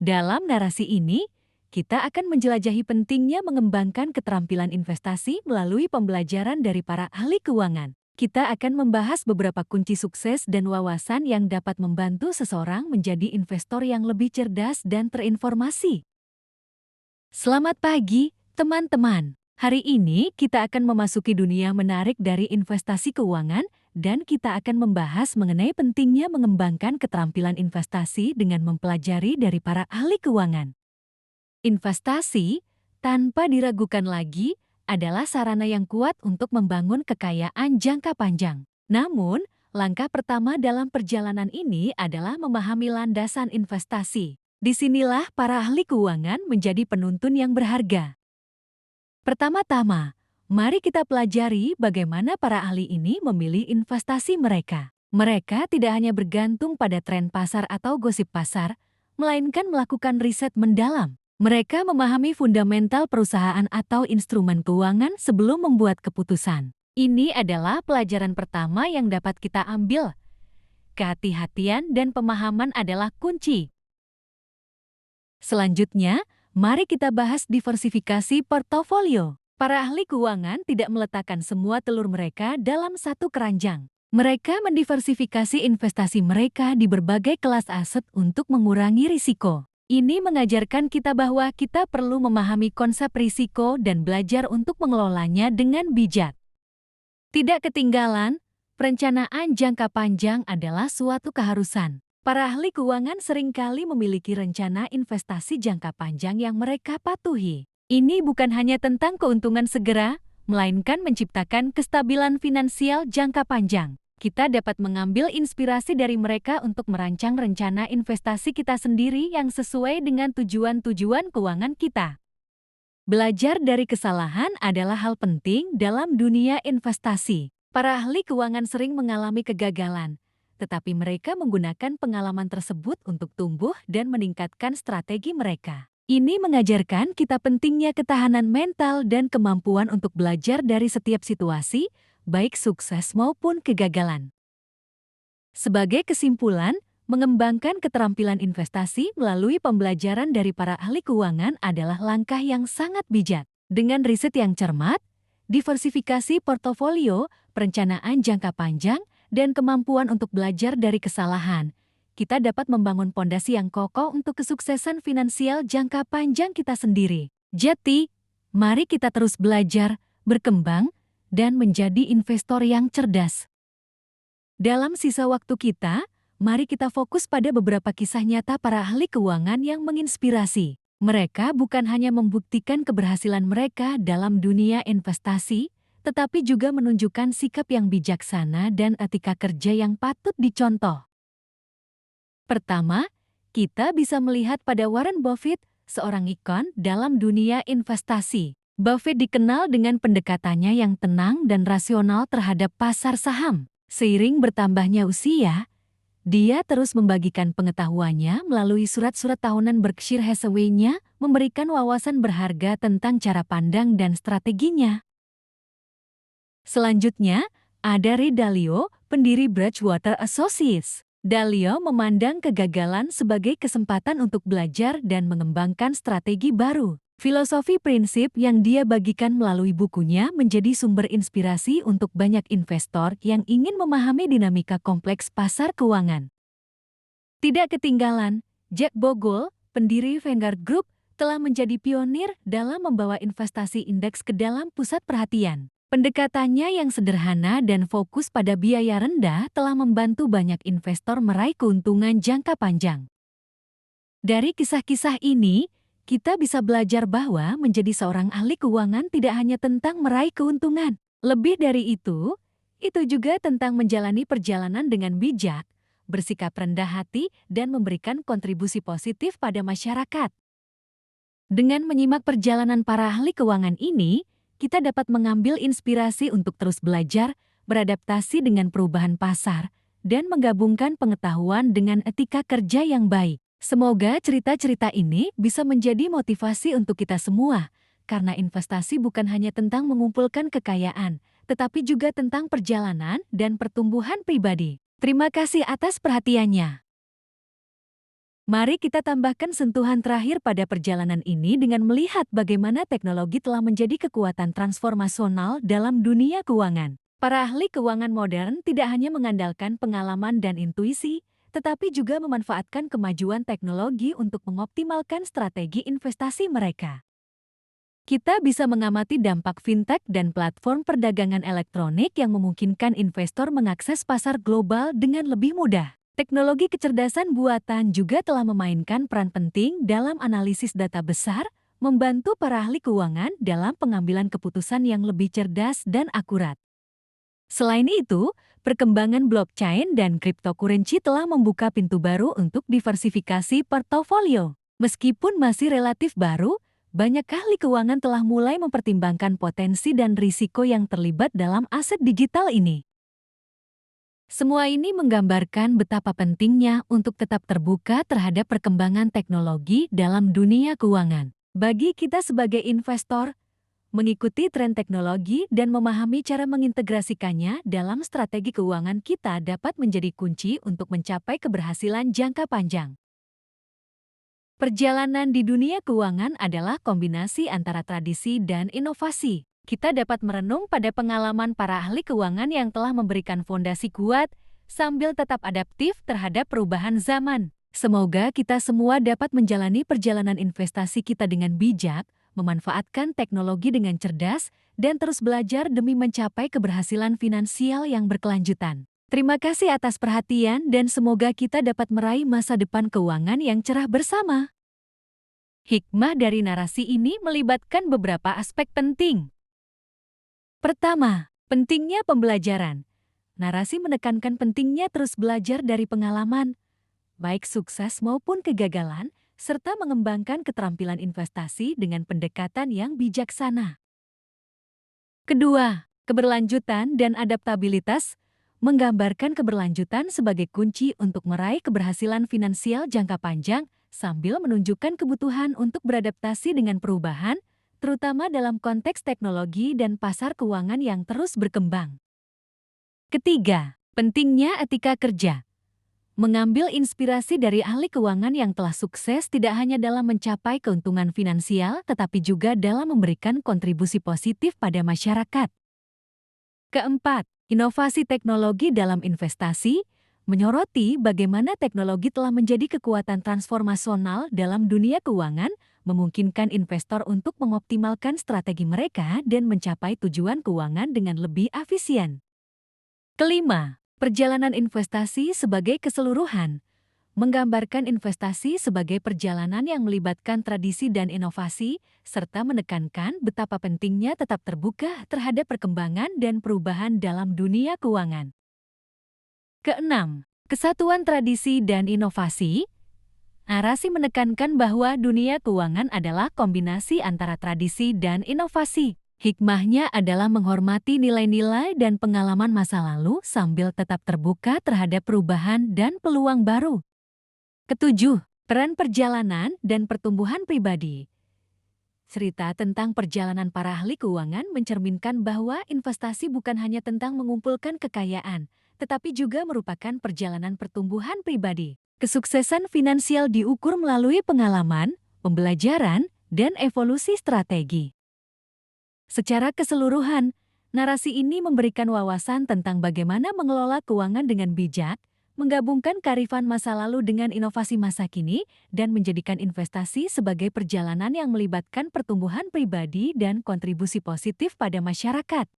Dalam narasi ini, kita akan menjelajahi pentingnya mengembangkan keterampilan investasi melalui pembelajaran dari para ahli keuangan. Kita akan membahas beberapa kunci sukses dan wawasan yang dapat membantu seseorang menjadi investor yang lebih cerdas dan terinformasi. Selamat pagi, teman-teman. Hari ini kita akan memasuki dunia menarik dari investasi keuangan dan kita akan membahas mengenai pentingnya mengembangkan keterampilan investasi dengan mempelajari dari para ahli keuangan. Investasi, tanpa diragukan lagi, adalah sarana yang kuat untuk membangun kekayaan jangka panjang. Namun, langkah pertama dalam perjalanan ini adalah memahami landasan investasi. Disinilah para ahli keuangan menjadi penuntun yang berharga. Pertama-tama, mari kita pelajari bagaimana para ahli ini memilih investasi mereka. Mereka tidak hanya bergantung pada tren pasar atau gosip pasar, melainkan melakukan riset mendalam. Mereka memahami fundamental perusahaan atau instrumen keuangan sebelum membuat keputusan. Ini adalah pelajaran pertama yang dapat kita ambil. Kehati-hatian dan pemahaman adalah kunci. Selanjutnya, mari kita bahas diversifikasi portofolio. Para ahli keuangan tidak meletakkan semua telur mereka dalam satu keranjang. Mereka mendiversifikasi investasi mereka di berbagai kelas aset untuk mengurangi risiko. Ini mengajarkan kita bahwa kita perlu memahami konsep risiko dan belajar untuk mengelolanya dengan bijak. Tidak ketinggalan, perencanaan jangka panjang adalah suatu keharusan. Para ahli keuangan seringkali memiliki rencana investasi jangka panjang yang mereka patuhi. Ini bukan hanya tentang keuntungan segera, melainkan menciptakan kestabilan finansial jangka panjang. Kita dapat mengambil inspirasi dari mereka untuk merancang rencana investasi kita sendiri yang sesuai dengan tujuan-tujuan keuangan kita. Belajar dari kesalahan adalah hal penting dalam dunia investasi. Para ahli keuangan sering mengalami kegagalan, tetapi mereka menggunakan pengalaman tersebut untuk tumbuh dan meningkatkan strategi mereka. Ini mengajarkan kita pentingnya ketahanan mental dan kemampuan untuk belajar dari setiap situasi, baik sukses maupun kegagalan. Sebagai kesimpulan, mengembangkan keterampilan investasi melalui pembelajaran dari para ahli keuangan adalah langkah yang sangat bijak. Dengan riset yang cermat, diversifikasi portofolio, perencanaan jangka panjang, dan kemampuan untuk belajar dari kesalahan, kita dapat membangun pondasi yang kokoh untuk kesuksesan finansial jangka panjang kita sendiri. Jadi, mari kita terus belajar, berkembang, dan menjadi investor yang cerdas. Dalam sisa waktu kita, mari kita fokus pada beberapa kisah nyata para ahli keuangan yang menginspirasi. Mereka bukan hanya membuktikan keberhasilan mereka dalam dunia investasi, tetapi juga menunjukkan sikap yang bijaksana dan etika kerja yang patut dicontoh. Pertama, kita bisa melihat pada Warren Buffett, seorang ikon dalam dunia investasi. Buffett dikenal dengan pendekatannya yang tenang dan rasional terhadap pasar saham. Seiring bertambahnya usia, dia terus membagikan pengetahuannya melalui surat-surat tahunan Berkshire Hathaway-nya, memberikan wawasan berharga tentang cara pandang dan strateginya. Selanjutnya, ada Ray Dalio, pendiri Bridgewater Associates. Dalio memandang kegagalan sebagai kesempatan untuk belajar dan mengembangkan strategi baru. Filosofi prinsip yang dia bagikan melalui bukunya menjadi sumber inspirasi untuk banyak investor yang ingin memahami dinamika kompleks pasar keuangan. Tidak ketinggalan, Jack Bogle, pendiri Vanguard Group, telah menjadi pionir dalam membawa investasi indeks ke dalam pusat perhatian. Pendekatannya yang sederhana dan fokus pada biaya rendah telah membantu banyak investor meraih keuntungan jangka panjang. Dari kisah-kisah ini, kita bisa belajar bahwa menjadi seorang ahli keuangan tidak hanya tentang meraih keuntungan. Lebih dari itu juga tentang menjalani perjalanan dengan bijak, bersikap rendah hati, dan memberikan kontribusi positif pada masyarakat. Dengan menyimak perjalanan para ahli keuangan ini, kita dapat mengambil inspirasi untuk terus belajar, beradaptasi dengan perubahan pasar, dan menggabungkan pengetahuan dengan etika kerja yang baik. Semoga cerita-cerita ini bisa menjadi motivasi untuk kita semua, karena investasi bukan hanya tentang mengumpulkan kekayaan, tetapi juga tentang perjalanan dan pertumbuhan pribadi. Terima kasih atas perhatiannya. Mari kita tambahkan sentuhan terakhir pada perjalanan ini dengan melihat bagaimana teknologi telah menjadi kekuatan transformasional dalam dunia keuangan. Para ahli keuangan modern tidak hanya mengandalkan pengalaman dan intuisi, tetapi juga memanfaatkan kemajuan teknologi untuk mengoptimalkan strategi investasi mereka. Kita bisa mengamati dampak fintech dan platform perdagangan elektronik yang memungkinkan investor mengakses pasar global dengan lebih mudah. Teknologi kecerdasan buatan juga telah memainkan peran penting dalam analisis data besar, membantu para ahli keuangan dalam pengambilan keputusan yang lebih cerdas dan akurat. Selain itu, perkembangan blockchain dan cryptocurrency telah membuka pintu baru untuk diversifikasi portofolio. Meskipun masih relatif baru, banyak ahli keuangan telah mulai mempertimbangkan potensi dan risiko yang terlibat dalam aset digital ini. Semua ini menggambarkan betapa pentingnya untuk tetap terbuka terhadap perkembangan teknologi dalam dunia keuangan. Bagi kita sebagai investor, mengikuti tren teknologi dan memahami cara mengintegrasikannya dalam strategi keuangan kita dapat menjadi kunci untuk mencapai keberhasilan jangka panjang. Perjalanan di dunia keuangan adalah kombinasi antara tradisi dan inovasi. Kita dapat merenung pada pengalaman para ahli keuangan yang telah memberikan fondasi kuat sambil tetap adaptif terhadap perubahan zaman. Semoga kita semua dapat menjalani perjalanan investasi kita dengan bijak, memanfaatkan teknologi dengan cerdas, dan terus belajar demi mencapai keberhasilan finansial yang berkelanjutan. Terima kasih atas perhatian dan semoga kita dapat meraih masa depan keuangan yang cerah bersama. Hikmah dari narasi ini melibatkan beberapa aspek penting. Pertama, pentingnya pembelajaran. Narasi menekankan pentingnya terus belajar dari pengalaman, baik sukses maupun kegagalan, serta mengembangkan keterampilan investasi dengan pendekatan yang bijaksana. Kedua, keberlanjutan dan adaptabilitas menggambarkan keberlanjutan sebagai kunci untuk meraih keberhasilan finansial jangka panjang sambil menunjukkan kebutuhan untuk beradaptasi dengan perubahan, terutama dalam konteks teknologi dan pasar keuangan yang terus berkembang. Ketiga, pentingnya etika kerja. Mengambil inspirasi dari ahli keuangan yang telah sukses tidak hanya dalam mencapai keuntungan finansial, tetapi juga dalam memberikan kontribusi positif pada masyarakat. Keempat, inovasi teknologi dalam investasi, menyoroti bagaimana teknologi telah menjadi kekuatan transformasional dalam dunia keuangan, memungkinkan investor untuk mengoptimalkan strategi mereka dan mencapai tujuan keuangan dengan lebih efisien. Kelima, perjalanan investasi sebagai keseluruhan, menggambarkan investasi sebagai perjalanan yang melibatkan tradisi dan inovasi, serta menekankan betapa pentingnya tetap terbuka terhadap perkembangan dan perubahan dalam dunia keuangan. Keenam, kesatuan tradisi dan inovasi. Narasi menekankan bahwa dunia keuangan adalah kombinasi antara tradisi dan inovasi. Hikmahnya adalah menghormati nilai-nilai dan pengalaman masa lalu sambil tetap terbuka terhadap perubahan dan peluang baru. Ketujuh, peran perjalanan dan pertumbuhan pribadi. Cerita tentang perjalanan para ahli keuangan mencerminkan bahwa investasi bukan hanya tentang mengumpulkan kekayaan, tetapi juga merupakan perjalanan pertumbuhan pribadi. Kesuksesan finansial diukur melalui pengalaman, pembelajaran, dan evolusi strategi. Secara keseluruhan, narasi ini memberikan wawasan tentang bagaimana mengelola keuangan dengan bijak, menggabungkan kearifan masa lalu dengan inovasi masa kini, dan menjadikan investasi sebagai perjalanan yang melibatkan pertumbuhan pribadi dan kontribusi positif pada masyarakat.